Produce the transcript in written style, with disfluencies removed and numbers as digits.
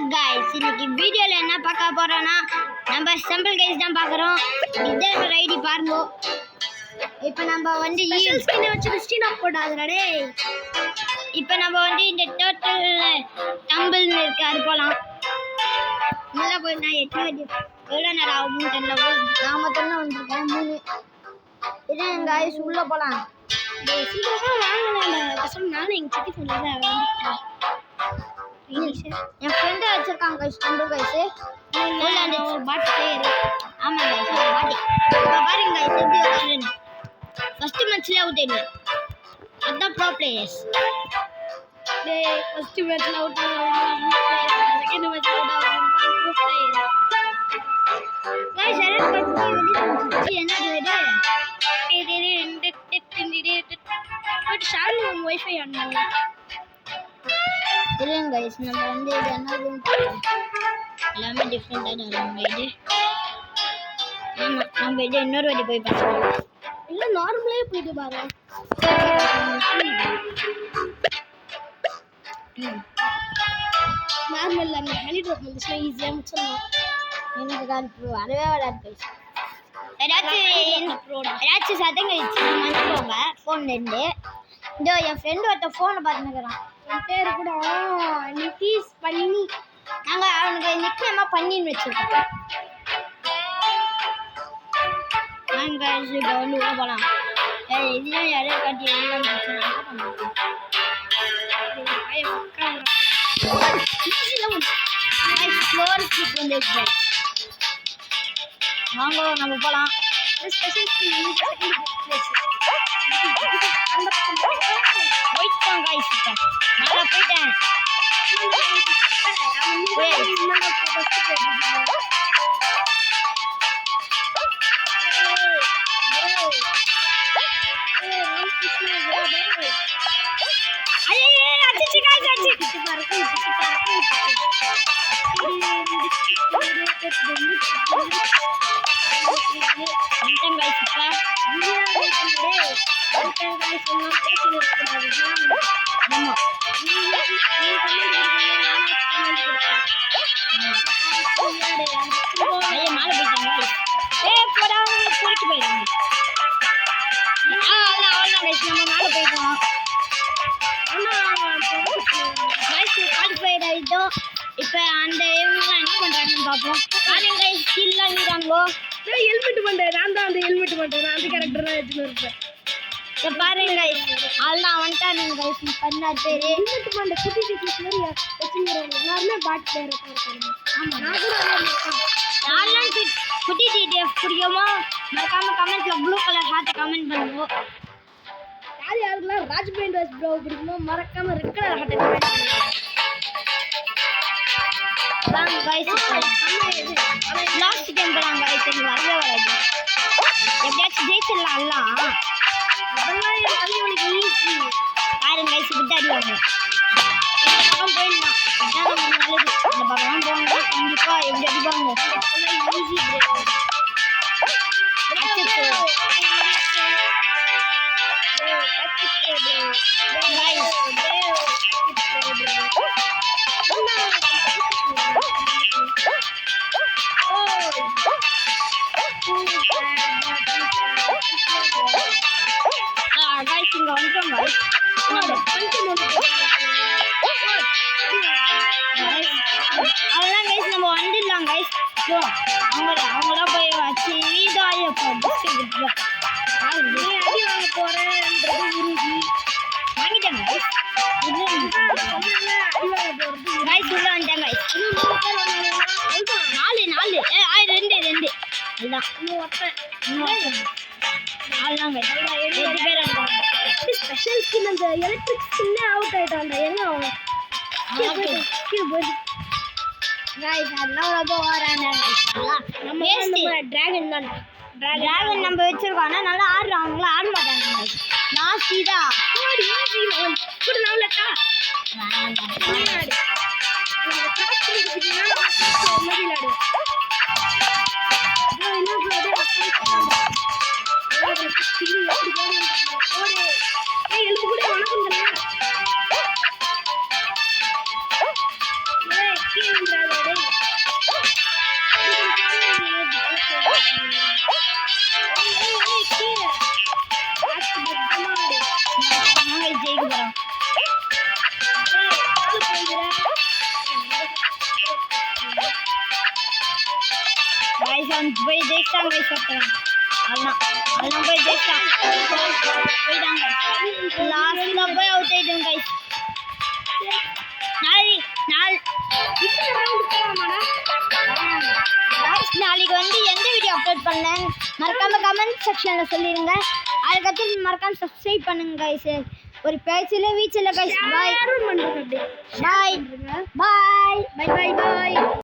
Guys இன்னைக்கு வீடியோல என்ன பார்க்க போறோம்னா நம்ம சிம்பிள் கைஸ் தான் பார்க்கறோம். இதான் ஐடி பாருங்க. இப்போ நம்ம வந்து ஸ்பெஷல் ஸ்கின் வச்சு ஸ்கின் அப் போடாதடே. இப்போ நம்ம வந்து இந்த டோட்டல் டம்பிள் இருக்கு அது போலாம். நல்லா போய் நான் எவ்வளோ நேரம் ஆகும் தெரியல. நான் மட்டும் தான் வந்திருக்கேன் 3. இதான் கைஸ் உள்ள போலாம். சீக்கிரமா வாங்கலாம். கசம் நானும் எங்க சித்தி ஃபோன்ல தான் வந்துட்டேன். என் ஃப்ரெண்ட் வச்சிருக்காங்க கைஸ் டம்பிள் கைஸ். உள்ள அந்த பாட் பிளேயர். ஆமா கைஸ் பாட்டி. இப்போ பாருங்க கைஸ் எப்படி வச்சிருக்கேன். ஃபர்ஸ்ட் மேட்ச்ல அவுட் ஆயிடுவேன். அதான் ப்ரோ பிளேயர்ஸ். ஃபர்ஸ்ட் மேட்ச்ல அவுட் ஆவாங்க. செகண்ட் மேட்ச்ல அவுட் ஆவாங்க. Bro player. கைஸ் அரேஞ்ச் பண்ணி என்ன பட் ஷாலு வைஃபை ஆன் பண்ணு. இல்லைங்க கைஸ் நம்ம வந்து இது என்ன ரூம் எல்லாமே டிஃப்ரெண்டான ரூம் இது. ஆமாம் நம்ம இது இன்னொரு வாட்டி போய் பார்க்கலாம். இல்லை நார்மலே போயிட்டு பாரு. நார்மல் அந்த ஹெலிட்ராப் வந்துச்சுன்னா ஈஸியாக முடிச்சிடலாம். எனக்கு கால் வரவே வராது கைஸ். ஏதாச்சும் சத்தங்க மன்னிக்கோங்க ஃபோன்லேருந்து. இதோ என் ஃப்ரெண்டு ஒருத்தர் ஃபோனை பார்த்துன்னுக்குறான். என் பேர் கூட நிதிஷ் பண்ணி. நாங்கள் அவனுக்கு நிச்சயமாக பண்ணின்னு வச்சுருக்கோம். நாங்கள் இப்போ வந்து உள்ள போகலாம். இதெல்லாம் யாரையும் காட்டி எல்லாம் ஃப்ளோர் ஸ்லிப் வந்து வாங்க நம்ம போகலாம். ஸ்பெஷல் போயிட்டோம் கைஸ். இப்போ நான் போயிட்டேன். இப்போ அந்த இவங்கெல்லாம் என்ன பண்ணுறாங்கன்னு பார்ப்போம். ஆளுங்க ஸ்கில்லாம் நீராங்கோ ஹெல்மெட் பண்ணுறேன். நான் தான் அந்த ஹெல்மெட் பண்ணுறேன். நான் அந்த கேரக்டர் தான் வச்சுன்னு இருப்பேன். இப்போ பாருங்க அதெல்லாம் வந்துட்டாருங்க கைஸ் 16 பேர். ஹெல்மெட் பண்ண குட்டி டீச்சர்ஸ் மாதிரி வச்சுருக்கிறவங்க எல்லாருமே பாட் பிளேயர் இருக்காங்க. ஆமாம் நான் கூட யாரெல்லாம் குட்டி டிடிஎஃப் பிடிக்குமோ மறக்காம கமெண்ட்ல ப்ளூ கலர் ஹார்ட் கமெண்ட் பண்ணுவோம். யாருக்கெல்லாம் ராஜ் பெயிண்ட் வாஸ் ப்ரோ பிடிக்குமோ மறக்காம ரெட் கலர் ஹார்ட் கமெண்ட் பண்ணுவோம். வாங்க கைஸ் லாஸ்ட் டைம் போலாம் கைஸ். எனக்கு வரவே வராது. எப்படியாச்சும் ஜெயிச்சிடலாம். அதெல்லாம் தலைவலிக்கு ஈஸி. பாருங்க கைஸ் இப்படி அடிவாங்க. இந்த பக்கம் போயிடலாம். இதான் நம்ம நல்லது. இந்த பக்கம் போங்க கண்டிப்பா எப்படி அடிப்பாங்க. ஈஸி கைஸ் இங்க வந்துட்டோம் கைஸ். அவ்வளோதான் கைஸ் நம்ம வந்துடலாம் கைஸ். அவங்கள போய் வச்சு வீடாக நீ அடி வாங்க போறேன்றது உறுதி. வாங்கிட்டேன் கைஸ். அடி வாங்க போறது கைஸ் உள்ள வந்துட்டேன் கைஸ். 4 2 அதுதான் இன்னும் ஒருத்தன் அதுதான் கைஸ் 2 பேர் வந்துட்டாங்க. ஸ்பெஷல் ஸ்கின் அந்த எலக்ட்ரிக் ஸ்கின்னே அவுட் ஆயிட்டான்டா. எங்க அவன் கீழே போயிட்டு கைஸ் அதெல்லாம் ரொம்ப வராங்க. நம்ம டிராகன் தான். டிராகன் நம்ம வச்சிருக்கோம். ஆனால் நல்லா ஆடுறோம். அவங்களாம் ஆட மாட்டாங்க கைஸ். நான் சீதா கூட நவலட்டா விளையாடு. எழுத்து கூட வணக்கம் போய் ஜெயிச்சிட்டாங்க கைஸ் அப்புறம் அதெல்லாம் போய் ஜெயிச்சிட்டாங்க போயிட்டாங்க லாஸ்ட்ல போய் அவுட் ஆயிட்டோம் கைஸ் நாளைக்கு வந்து எந்த வீடியோ அப்லோட் பண்ணேன் மறக்காம கமெண்ட் செக்ஷன்ல சொல்லிடுங்க அதுக்கப்புறம் மறக்காம சப்ஸ்கிரைப் பண்ணுங்க கைஸ் ஒரு பேச்சில் வீச்சில் கைஸ் பாய் பாய் பாய் பாய் பாய் பாய்